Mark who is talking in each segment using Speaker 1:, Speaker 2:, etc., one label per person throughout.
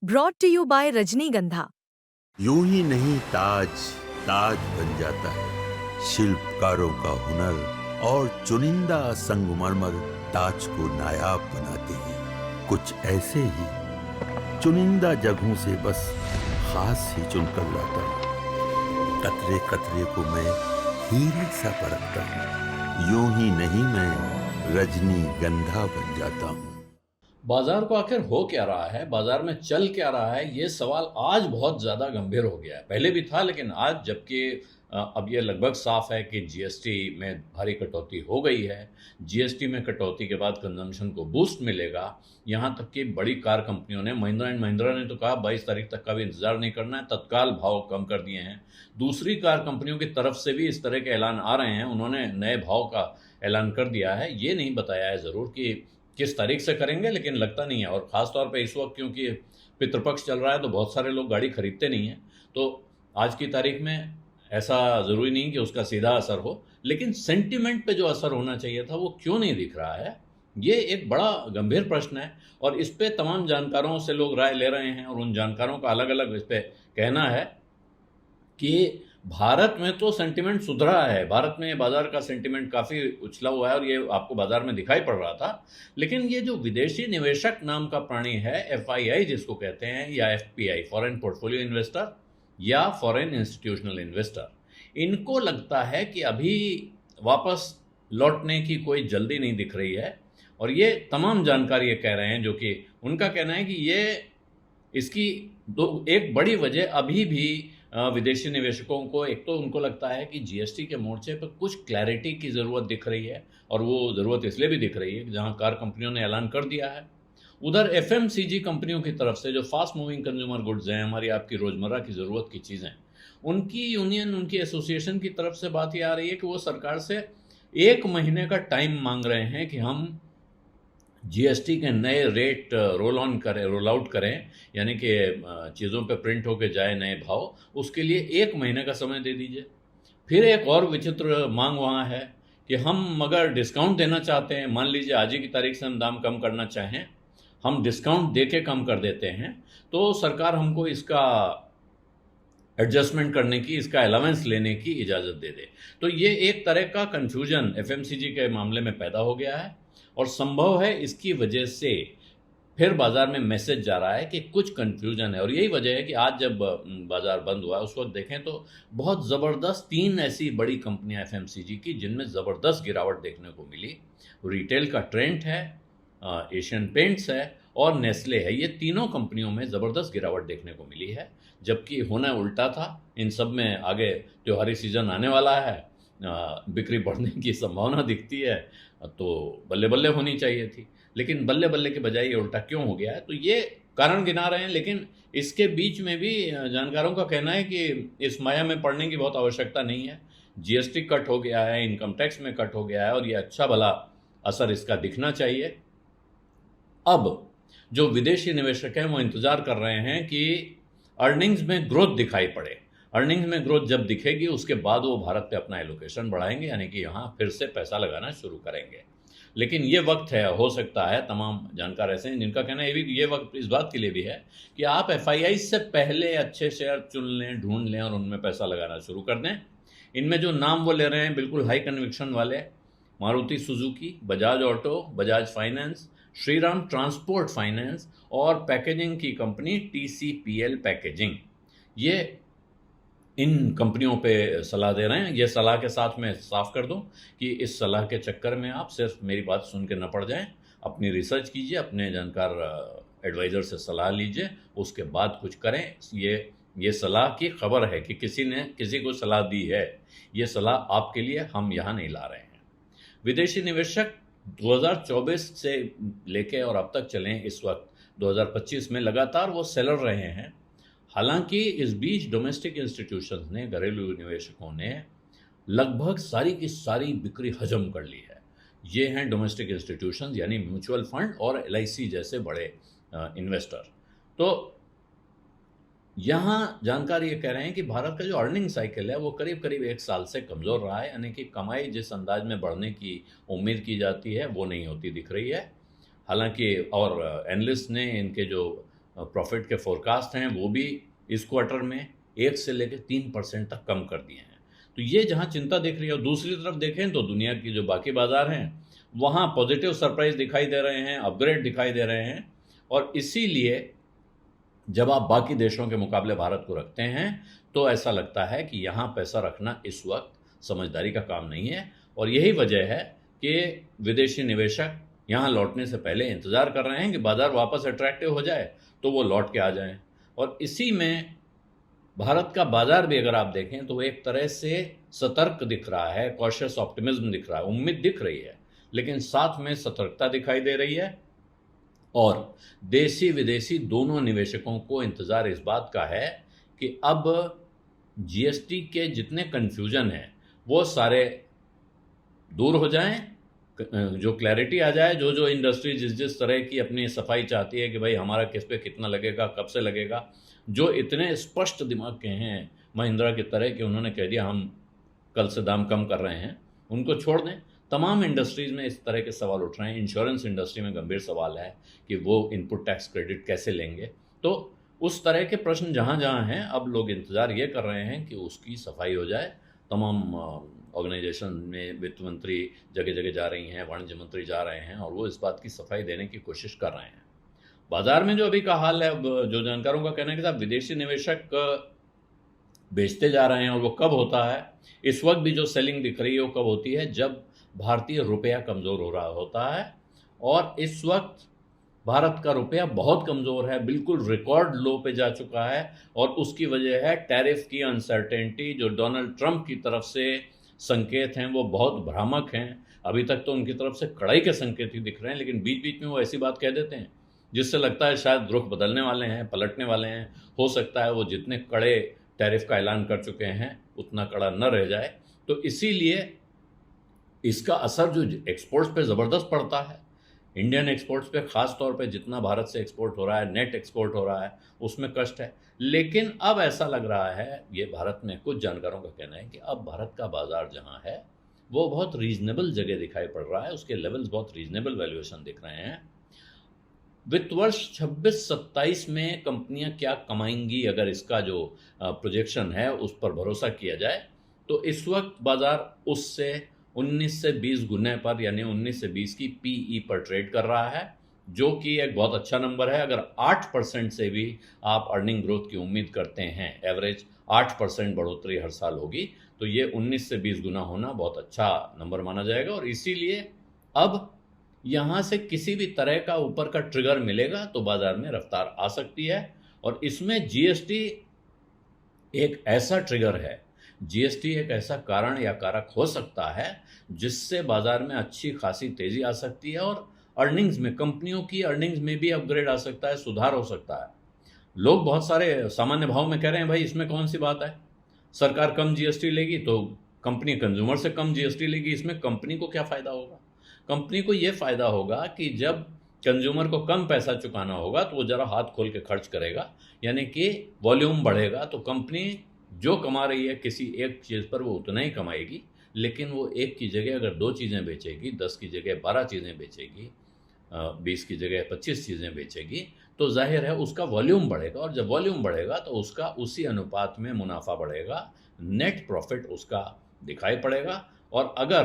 Speaker 1: Brought to you bye रजनीगंधा।
Speaker 2: यूं ही नहीं ताज ताज बन जाता है। शिल्पकारों का हुनर और चुनिंदा संगमरमर ताज को नायाब बनाते हैं। कुछ ऐसे ही चुनिंदा जगहों से बस खास ही चुनकर लाता हूँ। कतरे कतरे को मैं हीरे सा परखता हूँ। यूं ही नहीं मैं रजनीगंधा बन जाता हूँ।
Speaker 3: बाजार को आखिर हो क्या रहा है, बाजार में चल क्या रहा है, ये सवाल आज बहुत ज़्यादा गंभीर हो गया है। पहले भी था, लेकिन आज जबकि अब ये लगभग साफ है कि जीएसटी में भारी कटौती हो गई है। जीएसटी में कटौती के बाद कंजम्पशन को बूस्ट मिलेगा। यहाँ तक कि बड़ी कार कंपनियों ने, महिंद्रा एंड महिंद्रा ने तो कहा 22 तारीख तक का भी इंतजार नहीं करना है, तत्काल भाव कम कर दिए हैं। दूसरी कार कंपनियों की तरफ से भी इस तरह के ऐलान आ रहे हैं, उन्होंने नए भाव का ऐलान कर दिया है। ये नहीं बताया है ज़रूर कि किस तारीख से करेंगे, लेकिन लगता नहीं है। और ख़ास तौर पे इस वक्त क्योंकि पितृपक्ष चल रहा है तो बहुत सारे लोग गाड़ी खरीदते नहीं हैं, तो आज की तारीख में ऐसा ज़रूरी नहीं कि उसका सीधा असर हो, लेकिन सेंटिमेंट पे जो असर होना चाहिए था वो क्यों नहीं दिख रहा है, ये एक बड़ा गंभीर प्रश्न है। और इस पे तमाम जानकारों से लोग राय ले रहे हैं और उन जानकारों का अलग अलग इस पे कहना है कि भारत में तो सेंटिमेंट सुधरा है, भारत में बाजार का सेंटिमेंट काफ़ी उछला हुआ है और ये आपको बाजार में दिखाई पड़ रहा था। लेकिन ये जो विदेशी निवेशक नाम का प्राणी है, एफआईआई जिसको कहते हैं, या एफपीआई, फॉरेन पोर्टफोलियो इन्वेस्टर या फॉरेन इंस्टीट्यूशनल इन्वेस्टर, इनको लगता है कि अभी वापस लौटने की कोई जल्दी नहीं दिख रही है। और ये तमाम जानकार ये कह रहे हैं, जो कि उनका कहना है कि ये इसकी एक बड़ी वजह अभी भी विदेशी निवेशकों को, एक तो उनको लगता है कि जीएसटी के मोर्चे पर कुछ क्लैरिटी की ज़रूरत दिख रही है, और वो ज़रूरत इसलिए भी दिख रही है कि जहाँ कार कंपनियों ने ऐलान कर दिया है, उधर एफएमसीजी कंपनियों की तरफ से, जो फास्ट मूविंग कंज्यूमर गुड्स हैं, हमारी आपकी रोज़मर्रा की ज़रूरत की चीज़ें, उनकी यूनियन, उनकी एसोसिएशन की तरफ से बात ये आ रही है कि वो सरकार से 1 महीने का टाइम मांग रहे हैं कि हम जीएसटी के नए रेट रोल आउट करें, यानी कि चीज़ों पे प्रिंट होके जाए नए भाव, उसके लिए 1 महीने का समय दे दीजिए। फिर एक और विचित्र मांग वहाँ है कि हम अगर डिस्काउंट देना चाहते हैं, मान लीजिए आज ही की तारीख से हम दाम कम करना चाहें, हम डिस्काउंट दे के कम कर देते हैं, तो सरकार हमको इसका एडजस्टमेंट करने की, इसका अलावेंस लेने की इजाज़त दे दे। तो ये एक तरह का कन्फ्यूजन एफएमसीजी के मामले में पैदा हो गया है, और संभव है इसकी वजह से फिर बाजार में मैसेज जा रहा है कि कुछ कन्फ्यूजन है। और यही वजह है कि आज जब बाजार बंद हुआ उस वक्त देखें तो बहुत ज़बरदस्त 3 ऐसी बड़ी कंपनियां एफएमसीजी की जिनमें ज़बरदस्त गिरावट देखने को मिली। रिटेल का ट्रेंट है, एशियन पेंट्स है और नेस्ले है। ये तीनों कंपनियों में ज़बरदस्त गिरावट देखने को मिली है, जबकि होना उल्टा था। इन सब में आगे त्योहारी सीज़न आने वाला है, बिक्री बढ़ने की संभावना दिखती है, तो बल्ले बल्ले होनी चाहिए थी, लेकिन बल्ले बल्ले के बजाय ये उल्टा क्यों हो गया है, तो ये कारण गिना रहे हैं। लेकिन इसके बीच में भी जानकारों का कहना है कि इस माया में पड़ने की बहुत आवश्यकता नहीं है। जीएसटी कट हो गया है, इनकम टैक्स में कट हो गया है, और ये अच्छा भला असर इसका दिखना चाहिए। अब जो विदेशी निवेशक हैं वो इंतज़ार कर रहे हैं कि अर्निंग्स में ग्रोथ दिखाई पड़े। अर्निंग्स में ग्रोथ जब दिखेगी उसके बाद वो भारत पे अपना एलोकेशन बढ़ाएंगे, यानी कि यहाँ फिर से पैसा लगाना शुरू करेंगे। लेकिन ये वक्त है, हो सकता है, तमाम जानकार ऐसे हैं जिनका कहना है ये वक्त इस बात के लिए भी है कि आप एफआईआई से पहले अच्छे शेयर चुन लें, ढूंढ लें और उनमें पैसा लगाना शुरू कर दें। इनमें जो नाम वो ले रहे हैं बिल्कुल हाई कन्विक्शन वाले, Maruti Suzuki, Bajaj auto, Bajaj finance, Shriram transport finance और पैकेजिंग की कंपनी टीसीपीएल पैकेजिंग, ये इन कंपनियों पे सलाह दे रहे हैं। ये सलाह के साथ मैं साफ कर दूं कि इस सलाह के चक्कर में आप सिर्फ मेरी बात सुन के न पड़ जाएं, अपनी रिसर्च कीजिए, अपने जानकार एडवाइज़र से सलाह लीजिए, उसके बाद कुछ करें। ये सलाह की खबर है कि किसी ने किसी को सलाह दी है, ये सलाह आपके लिए हम यहाँ नहीं ला रहे हैं। विदेशी निवेशक 2024 से लेके और अब तक चलें इस वक्त 2025 में लगातार वो सेलर रहे हैं। हालांकि इस बीच डोमेस्टिक इंस्टीट्यूशंस ने, घरेलू निवेशकों ने लगभग सारी की सारी बिक्री हजम कर ली है। ये हैं डोमेस्टिक इंस्टीट्यूशंस, यानी म्यूचुअल फंड और एलआईसी जैसे बड़े इन्वेस्टर। तो यहाँ जानकार ये कह रहे हैं कि भारत का जो अर्निंग साइकिल है वो करीब करीब 1 साल से कमज़ोर रहा है, यानी कि कमाई जिस अंदाज में बढ़ने की उम्मीद की जाती है वो नहीं होती दिख रही है। हालांकि और एनालिस्ट ने इनके जो प्रॉफिट के फोरकास्ट हैं वो भी इस क्वार्टर में 1 से लेकर 3% तक कम कर दिए हैं। तो ये जहाँ चिंता दिख रही है, और दूसरी तरफ देखें तो दुनिया की जो बाकी बाजार हैं वहाँ पॉजिटिव सरप्राइज दिखाई दे रहे हैं, अपग्रेड दिखाई दे रहे हैं। और इसीलिए जब आप बाकी देशों के मुकाबले भारत को रखते हैं तो ऐसा लगता है कि यहाँ पैसा रखना इस वक्त समझदारी का काम नहीं है। और यही वजह है कि विदेशी निवेशक यहाँ लौटने से पहले इंतज़ार कर रहे हैं कि बाज़ार वापस अट्रैक्टिव हो जाए तो वो लौट के आ जाएं। और इसी में भारत का बाज़ार भी अगर आप देखें तो वो एक तरह से सतर्क दिख रहा है, कॉशियस ऑप्टिमिज्म दिख रहा है, उम्मीद दिख रही है, लेकिन साथ में सतर्कता दिखाई दे रही है। और देसी विदेशी दोनों निवेशकों को इंतज़ार इस बात का है कि अब जीएसटी के जितने कन्फ्यूजन हैं वो सारे दूर हो जाएं, जो क्लैरिटी आ जाए, जो जो इंडस्ट्री जिस जिस तरह की अपनी सफाई चाहती है कि भाई हमारा किस पे कितना लगेगा, कब से लगेगा, जो इतने स्पष्ट दिमाग के हैं महिंद्रा की तरह कि उन्होंने कह दिया हम कल से दाम कम कर रहे हैं, उनको छोड़ दें। तमाम इंडस्ट्रीज़ में इस तरह के सवाल उठ रहे हैं। इंश्योरेंस इंडस्ट्री में गंभीर सवाल है कि वो इनपुट टैक्स क्रेडिट कैसे लेंगे। तो उस तरह के प्रश्न जहाँ जहाँ हैं अब लोग इंतज़ार ये कर रहे हैं कि उसकी सफाई हो जाए। तमाम ऑर्गेनाइजेशन में वित्त मंत्री जगह जगह जा रही हैं, वाणिज्य मंत्री जा रहे हैं और वो इस बात की सफाई देने की कोशिश कर रहे हैं। बाजार में जो अभी का हाल है, अब जो जानकारों का कहना है कि साहब विदेशी निवेशक बेचते जा रहे हैं, और वो कब होता है, इस वक्त भी जो सेलिंग दिख रही है वो कब होती है, जब भारतीय रुपया कमज़ोर हो रहा होता है। और इस वक्त भारत का रुपया बहुत कमज़ोर है, बिल्कुल रिकॉर्ड लो पे जा चुका है। और उसकी वजह है टैरिफ की अनसर्टेनिटी। जो डोनाल्ड ट्रंप की तरफ से संकेत हैं वो बहुत भ्रामक हैं। अभी तक तो उनकी तरफ से कड़ाई के संकेत ही दिख रहे हैं, लेकिन बीच बीच में वो ऐसी बात कह देते हैं जिससे लगता है शायद रुख बदलने वाले हैं, पलटने वाले हैं। हो सकता है वो जितने कड़े टैरिफ का ऐलान कर चुके हैं उतना कड़ा न रह जाए। तो इसीलिए इसका असर जो एक्सपोर्ट्स पे ज़बरदस्त पड़ता है, इंडियन एक्सपोर्ट्स पे ख़ास तौर पे जितना भारत से एक्सपोर्ट हो रहा है, नेट एक्सपोर्ट हो रहा है, उसमें कष्ट है। लेकिन अब ऐसा लग रहा है, ये भारत में कुछ जानकारों का कहना है कि अब भारत का बाज़ार जहाँ है वो बहुत रीजनेबल जगह दिखाई पड़ रहा है, उसके लेवल्स बहुत रीजनेबल वैल्यूएशन दिख रहे हैं। वित्त वर्ष 26-27 में कंपनियां क्या कमाएंगी, अगर इसका जो प्रोजेक्शन है उस पर भरोसा किया जाए, तो इस वक्त बाज़ार उससे 19 से 20 गुने पर, यानी 19 से 20 की पीई पर ट्रेड कर रहा है, जो कि एक बहुत अच्छा नंबर है। अगर 8% से भी आप अर्निंग ग्रोथ की उम्मीद करते हैं, एवरेज 8% बढ़ोतरी हर साल होगी, तो ये 19 से 20 गुना होना बहुत अच्छा नंबर माना जाएगा। और इसीलिए अब यहाँ से किसी भी तरह का ऊपर का ट्रिगर मिलेगा तो बाज़ार में रफ्तार आ सकती है। और इसमें जीएसटी एक ऐसा ट्रिगर है, जीएसटी एक ऐसा कारण या कारक हो सकता है जिससे बाज़ार में अच्छी खासी तेज़ी आ सकती है और अर्निंग्स में, कंपनियों की अर्निंग्स में भी अपग्रेड आ सकता है, सुधार हो सकता है। लोग बहुत सारे सामान्य भाव में कह रहे हैं भाई इसमें कौन सी बात है, सरकार कम जीएसटी लेगी तो कंपनी कंज्यूमर से कम जीएसटी लेगी, इसमें कंपनी को क्या फ़ायदा होगा। कंपनी को ये फ़ायदा होगा कि जब कंज्यूमर को कम पैसा चुकाना होगा तो वो ज़रा हाथ खोल के खर्च करेगा, यानी कि वॉल्यूम बढ़ेगा। तो कंपनी जो कमा रही है किसी एक चीज़ पर वो उतना ही कमाएगी, लेकिन वो एक की जगह अगर 2 चीज़ें बेचेगी, 10 की जगह 12 चीज़ें बेचेगी, 20 की जगह 25 चीज़ें बेचेगी, तो जाहिर है उसका वॉल्यूम बढ़ेगा। और जब वॉल्यूम बढ़ेगा तो उसका उसी अनुपात में मुनाफा बढ़ेगा, नेट प्रॉफिट उसका दिखाई पड़ेगा। और अगर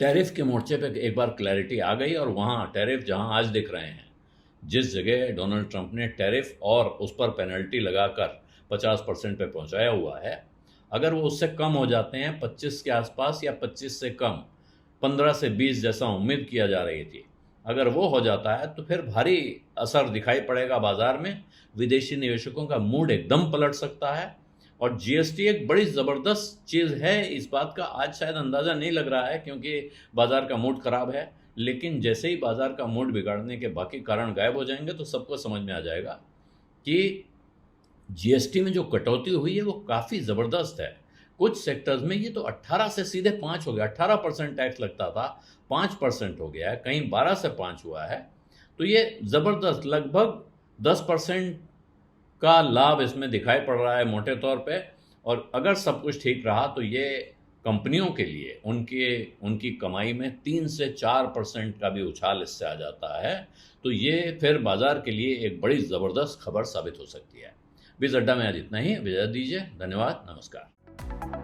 Speaker 3: टैरिफ के मोर्चे पे एक बार क्लैरिटी आ गई और वहाँ टैरिफ जहाँ आज दिख रहे हैं, जिस जगह डोनाल्ड ट्रंप ने टैरिफ और उस पर पेनल्टी लगाकर 50% पे पहुँचाया हुआ है, अगर वो उससे कम हो जाते हैं 25 के आसपास या 25 से कम 15 से 20 जैसा उम्मीद किया जा रही थी, अगर वो हो जाता है तो फिर भारी असर दिखाई पड़ेगा बाज़ार में। विदेशी निवेशकों का मूड एकदम पलट सकता है। और जीएसटी एक बड़ी ज़बरदस्त चीज़ है, इस बात का आज शायद अंदाज़ा नहीं लग रहा है क्योंकि बाज़ार का मूड ख़राब है, लेकिन जैसे ही बाज़ार का मूड बिगाड़ने के बाकी कारण गायब हो जाएंगे तो सबको समझ में आ जाएगा कि जीएसटी में जो कटौती हुई है वो काफ़ी ज़बरदस्त है। कुछ सेक्टर्स में ये तो 18 से सीधे 5 हो गया, 18% टैक्स लगता था 5% हो गया है, कहीं 12 से 5 हुआ है। तो ये ज़बरदस्त लगभग 10% का लाभ इसमें दिखाई पड़ रहा है मोटे तौर पे। और अगर सब कुछ ठीक रहा तो ये कंपनियों के लिए उनकी कमाई में 3 से 4% का भी उछाल इससे आ जाता है, तो ये फिर बाजार के लिए एक बड़ी ज़बरदस्त खबर साबित हो सकती है। बीज अड्डा में आज इतना ही। विदा दीजिए। धन्यवाद। नमस्कार।